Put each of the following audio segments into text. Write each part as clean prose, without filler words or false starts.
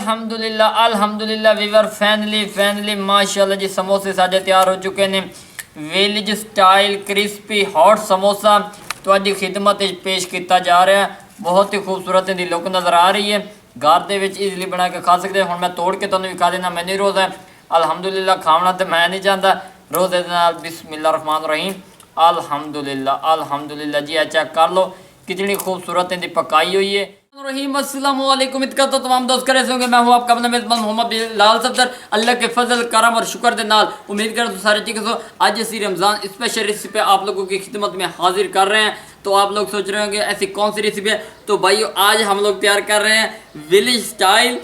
अल्हम्दुलिल्लाह Weaver finally माशाल्लाह जी समोसे साढ़े तैयार हो चुके हैं। Village style crispy hot samosa तुहाडी खिदमत पेश किया जा रहा है। बहुत ही खूबसूरत इहदी लुक नज़र आ रही है। घर दे विच ईजली बना के खा सकते हुण मैं तोड़ के तुहानूं विखा देना। मैनू रोज़ है अल्हम्दुलिल्लाह खावना तो मैं नहीं चाहता। रोज़े दे नाल बिस्मिल्लाह रहमान रहीम अल्हम्दुलिल्लाह जी। चेक कर लो कितनी खूबसूरत इनकी पकाई हुई है। रहीम अस्सलाम वालेकुम। इतका तो तमाम दोस्त करे होंगे। मैं हूँ आपका अपना मेज़बान मोहम्मद बिलाल सफदर। अल्लाह के फजल करम और शुक्र के नाल उम्मीद कर तो सारे ठीक हो। आज असी रमज़ान स्पेशल रेसिपी आप लोगों की खिदमत में हाजिर कर रहे हैं। तो आप लोग सोच रहे होंगे ऐसी कौन सी रेसिपी है। तो भाई आज हम लोग तैयार कर रहे हैं village style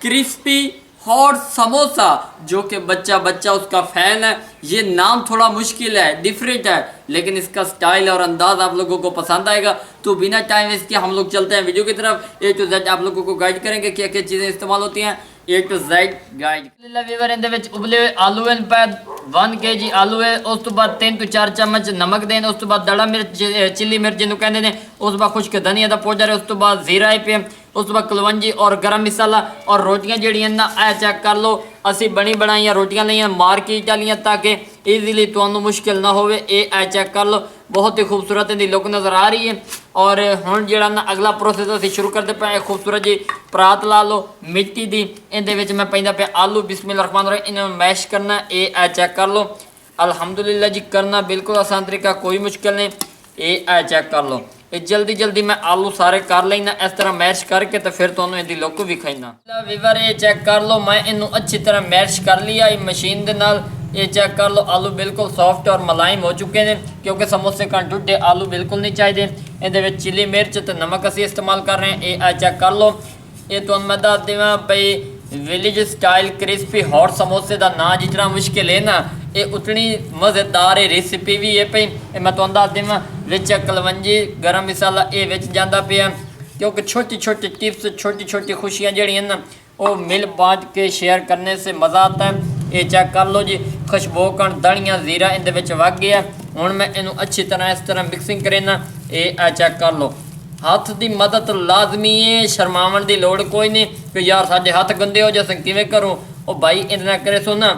crispy hot samosa, जो कि बच्चा उसका फ़ैन है। ये नाम थोड़ा मुश्किल है, डिफरेंट है, लेकिन इसका स्टाइल और अंदाज आप लोगों को पसंद आएगा। तो बिना टाइम वेस्ट किए हम लोग चलते हैं वीडियो की तरफ। ए टू जेड आप लोगों को गाइड करेंगे क्या क्या चीज़ें इस्तेमाल होती हैं। ए टू जेड गाइड वीवर इहदे विच उबले हुए आलू हैं 1 kg आलू है। उस तो बाद 3 to 4 चम्मच नमक दें। उस तो बाद दड़ा मिर्च चिली मिर्च जिन्होंने कहते हैं। उस बाद खुश्क धनिया का पाउडर है। उस तो बाद जीरा है पे। उस तो बाद कलवंजी और गरम मसाला और रोटियां जड़ियां ना ए चेक कर लो। असी बनी बनाई रोटियां लिया मार्केट वालियां ताकि ईजीली तुहानू मुश्किल ना हो। ए चेक कर लो बहुत ही खूबसूरत इहदी लुक नज़र आ रही है। और हुण जिहड़ा ना अगला प्रोसेस असीं शुरू करते पे खूबसूरत जी परात ला लो मिट्टी दी। इहदे विच मैं पैंदा पे आलू बिस्मिल्लाह रहमान रहीम इन्हां मैश करना। ए चेक कर लो अल्हम्दुलिल्लाह जी। करना बिल्कुल आसान तरीका, कोई मुश्किल नहीं। ए चेक कर लो ये जल्दी मैं आलू सारे कर लेना इस तरह मैश करके तो फिर तुहानू इहदी लुक विखाइना। वीवर ये चेक कर लो मैं इनू अच्छी तरह मैश कर लिया मशीन के नाल। ये चेक कर लो आलू बिल्कुल सॉफ्ट और मुलायम हो चुके हैं, क्योंकि समोसे का टुटे आलू बिल्कुल नहीं चाहिए। ये चिली मिर्च तो नमक असी इस्तेमाल कर रहे हैं। ये चेक कर लो ये तो मैं दस देव भाई विलेज स्टाइल क्रिस्पी हॉट समोसे का ना जितना मुश्किल है ना, ये उतनी मज़ेदार रेसिपी भी है पई। मैं तुहानू दस देव विच कलवंजी गरम मसाला ये विच जांदा पिया, क्योंकि छोटी छोटी टिप्स छोटी छोटी खुशियाँ जड़ियाँ ना वो मिल बांट के शेयर करने से मज़ा आता है। ये चेक कर लो जी खुशबू कण धनिया जीरा इहदे विच वग गया। हुण मैं इनू अच्छी तरह इस तरह मिक्सिंग करेना। ये चेक कर लो हथ की मदद लाजमी है, शर्मावन की लोड़ कोई नहीं कि यार साडे हथ गंदे हो जाए किवें करूँ। ओ भाई इन्ना करे सो ना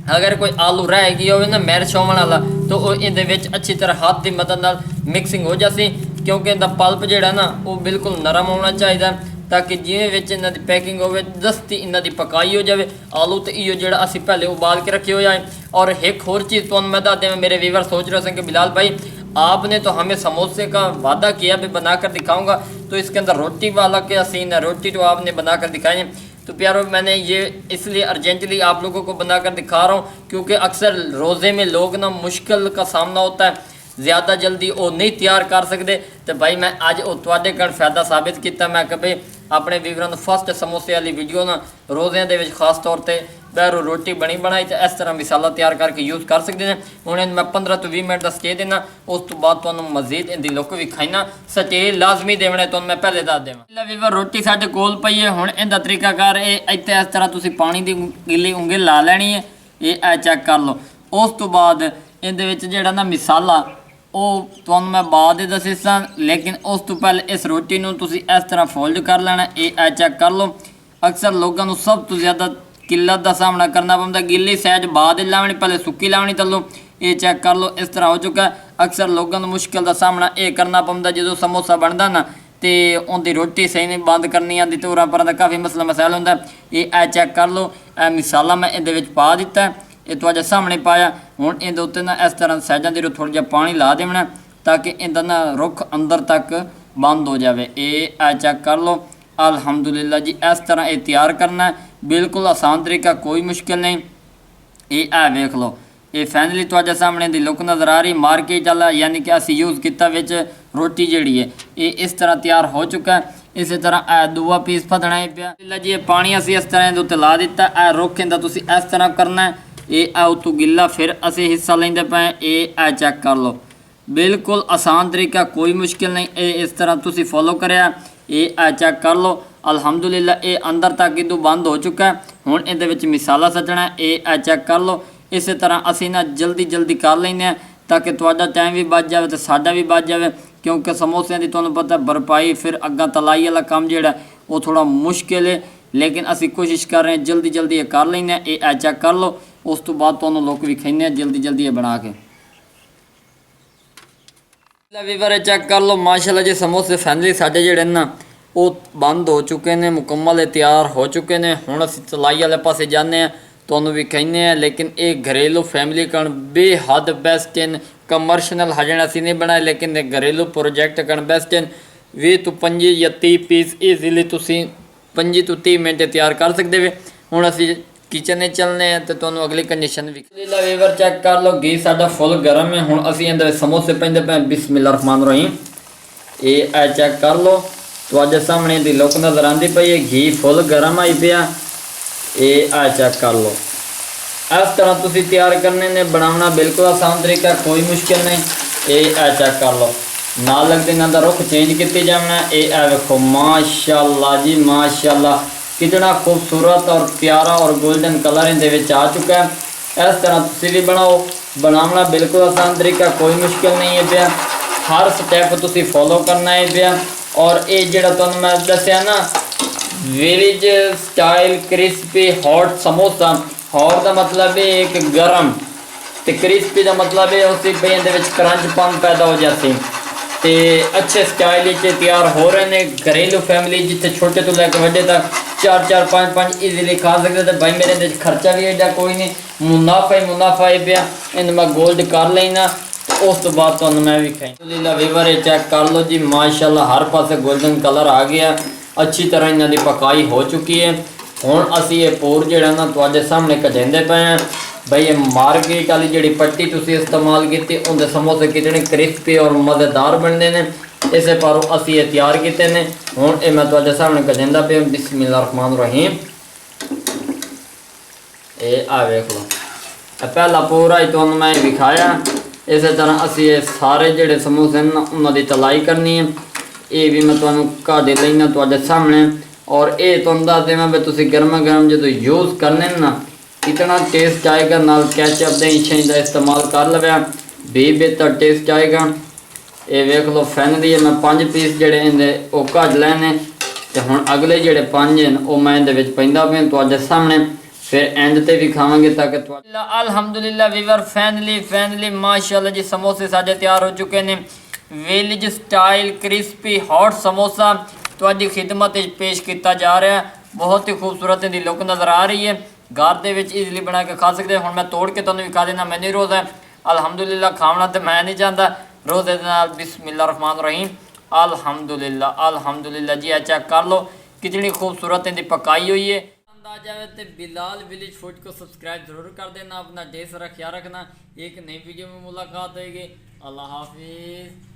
अगर कोई आलू रह गया हो ना मैरिश होने वाला तो वो इहदे विच अच्छी तरह हाथ की मदद नाल मिक्सिंग हो जासी, क्योंकि इहदा पल्प जिहड़ा ना वो बिल्कुल नरम होना चाहिए ताकि जिवें विच इन्हां दी पैकिंग होवे दस्ती इन्हां दी पकाई हो जाए। आलू तो इो जिहड़ा असीं पहले उबाल के रखे हो जाए। और एक होर चीज़ तुहानूं मैं दस देवां, मेरे व्यूअर सोच रहे थे कि बिलाल भाई आपने तो हमें समोसे का वादा किया भी बनाकर दिखाऊंगा, तो इसके अंदर रोटी वाला क्या सीन है, रोटी तो आपने बनाकर दिखाई है। तो प्यारो मैंने ये इसलिए अर्जेंटली आप लोगों को बनाकर दिखा रहा हूँ, क्योंकि अक्सर रोज़े में लोग ना मुश्किल का सामना होता है, ज़्यादा जल्दी वो नहीं तैयार कर सकते। तो भाई मैं अज वो तुहाडे कण फ़ायदा साबित किया। मैं कभी अपने व्यूअरां नूं फस्ट समोसे वाली वीडियो ना रोज़िਆਂ ਦੇ ਵਿੱਚ खास तौर पर बहरों रोटी बनी बनाई तो इस तरह मसाला तैयार करके यूज़ कर सकते हैं। हुण मैं 15 to 20 मिनट का स्टे देना, उस तो बाद तुहानूं मज़ीद इहदी लुक विखाइना। स्टे लाजमी देवना तुहानूं मैं पहले दस देवां। वीवर रोटी साडे कोल पई है। हुण इहदा तरीकाकार इत्थे इस तरह तुसीं पानी दी गिल्ली उंगल ला लैनी है। ये चेक कर लो। उस तो बाद इहदे विच जिहड़ा ना मसाला वो तुहानूं मैं बाद दस्सां, लेकिन उस तो पहले इस रोटी नूं तुसीं इस तरह फोल्ड कर लेना। ये चेक कर लो अक्सर लोगों को सब तो ज़्यादा किल्लत का सामना करना पड़ता, गिल्ली सैज बाद लावनी पहले सुक्की लावनी तलो। ये चेक कर लो इस तरह हो चुका है। अक्सर लोगों को मुश्किल का सामना ये करना पड़ता जो समोसा बनता ना तो उनकी रोटी सही नहीं बंद करनी आती, तो पर का काफ़ी मसला मसाइल होंगे। ये चेक कर लो मसाला मैं ये पा दिता है, ये तुहाडे सामने पाया। हुण इहदे उत्ते ना इस तरह सैजां दे थोड़ा जिहा पानी ला देना ताकि इहदा ना रुख अंदर तक बंद हो जाए। ये चेक कर लो अल्हम्दुलिल्लाह जी। इस तरह ये तैयार करना है, बिल्कुल आसान तरीका, कोई मुश्किल नहीं। ये वेख लो ये फाइनली तुहाडे सामने दी लुक नज़र आ रही मार्केट वाला, यानी कि असीं यूज़ किया विच रोटी जिहड़ी है ये इस तरह तैयार हो चुका है। इस तरह दूआ पीस फदना है पिया जी। ये पानी असीं इस तरह उत्ते ला दिता। रुख इहदा तुसीं इस तरह करना है। ये उतों गिला फिर असीं हिस्सा लेंदे पे। ये चेक कर लो बिल्कुल आसान तरीका, कोई मुश्किल नहीं। ये इस तरह तुसीं फॉलो करिया। ये चेक कर लो अल्हम्दुलिल्लाह ये अंदर तक इदों बंद हो चुका है। हुण इहदे विच मसाला सटना है। ये चेक कर लो इस तरह असीं ना जल्दी कर लैंदे ताकि तुहाडा टाइम भी बच जाए तो साडा भी बच जाए, क्योंकि समोसिਆਂ की तुहानूं पता बरपाई फिर अग्गां तलाई वाला काम जिहड़ा वो थोड़ा मुश्किल है। लेकिन असी कोशिश कर रहे हैं जल्दी जल्दी ये कर लें। ये चेक कर लो, उस तो बाद तुहानू लुक विखाने जल्दी जल्दी ये बना के। वीवर चेक कर लो माशाल्लाह जी, समोसे फैनली साढ़े जेडे ना वो बंद हो चुके हैं, मुकम्मल तैयार हो चुके हैं। हुण असीं तलाई वाले पासे जाने हैं, तुहानू विखाने हैं। लेकिन ये घरेलू फैमिली कण बेहद बेस्ट हैं। कमर्शनल हजन असीं नहीं बनाए, लेकिन घरेलू प्रोजेक्ट कण बेस्ट हैं। 20 तो 25 या 30 पीस ईजीली तुसीं 25 तो 30 मिनट तैयार कर सकते हो। हुण असीं किचन में चलने हैं तो तुहानू अगली कंडीशन वीला वीवर चेक कर लो, घी साडा फुल गर्म है। हुण असीं इहदे समोसे पैंदे पे बिस्मिल्लाहिर्रहमानिर्रहीम। ये चेक कर लो, तुहाडे सामने दी लुक नज़र आती पई है, घी फुल गर्म आई पिया। ये चेक कर लो, इस तरह तुसीं तैयार करने ने, बनाना बिल्कुल आसान तरीका, कोई मुश्किल नहीं। ये चेक कर लो, नाल लगते इन्हां दा रुख चेंज किया जाना। ये देखो माशाल्लाह जी माशाल्लाह, कितना खूबसूरत और प्यारा और गोल्डन कलर इहदे विच आ चुका है। इस तरह तुसीं भी बनाओ, बनाना बिल्कुल आसान तरीका, कोई मुश्किल नहीं है पिया। हर स्टैप तुसीं फॉलो करना है पिया। और ये जिहड़ा तुहानू मैं दस्सिया ना village style crispy hot samosa, hot का मतलब है एक गर्म, तो क्रिस्पी का मतलब है उसी पे इहदे विच क्रंचपन पैदा हो जाती। तो अच्छे स्टाइल तैयार हो रहे हैं। घरेलू फैमिली जिथे छोटे तो लैके वड्डे तक 4-4 5-5 ईजीली खा सकते। तो भाई मेरे खर्चा भी एडा कोई नहीं, मुनाफा ही मुनाफा है पिया। इन मैं गोल्ड कर लेना, उस तो बाद तो मैं भी खाई वीवर चेक कर लो जी माशाल्लाह, हर पासे गोल्डन कलर आ गया, अच्छी तरह इन्हों की पकाई हो चुकी है। हुण असी ये पूर जिहड़ा ना तुहाडे सामने कजेंदे पे हैं। भाई ये मार्केट वाली जिहड़ी पट्टी तुसीं इस्तेमाल की, उनके समोसे कितने क्रिस्पी और मज़ेदार बनते हैं। इस पर असी ये तैयार किए हैं। हुण ये मैं तुहाडे सामने कजेंदा पे बिस्मिल्लाहिर्रहमानिर्रहीम। ये वेख लो, पहला पूरा ही तुहानू मैं विखाया। इस तरह असी ये सारे जिहड़े समोसे ना उन्होंने तलाई करनी है। ये भी मैं तुहानू काढ़े लेना तुहाडे सामने। और ये तुहानू दस देवां भी तुसीं गर्मा गर्म जो यूज़ करने ना, इतना टेस्ट आएगा। नाल कैचअप दही शही का इस्तेमाल कर लवैया, भी बेहतर टेस्ट आएगा। ये वेख लो फाइनली मैं 5 पीस जिहड़े इहदे वो कढ लैने। तो हुण अगले जिहड़े 5 हैं वो मैं इहदे विच पैंदा पिया तुहाडे सामने, फिर एंड ते भी खावांगे ताकि अल्हम्दुलिल्लाह वीवर फैनली माशाल्लाह जी, समोसे साडे तैयार हो चुके हैं। Village style crispy hot samosa तुहाडी खिदमत पेश किया जा रहा है। बहुत ही खूबसूरत इहदी लुक नज़र आ रही है। घर दे विच ईजीली बना के खा सकते। हुण मैं तोड़ के तुहानू विखा देना, मैंने रोज़ है अल्हम्दुलिल्लाह खावना तो मैं नहीं चाहता। रोज़े दे नाल बिस्मिल्लाहिर्रहमानिर्रहीम अल्हम्दुलिल्लाह जी। चेक कर लो कितनी खूबसूरत इहदी पकाई हुई है। आ जाए तो बिलाल विलेज फूड को सब्सक्राइब जरूर कर देना। अपना ढेर सारा ख्याल रखना। एक नई वीडियो में मुलाकात होगी। अल्लाह हाफिज़।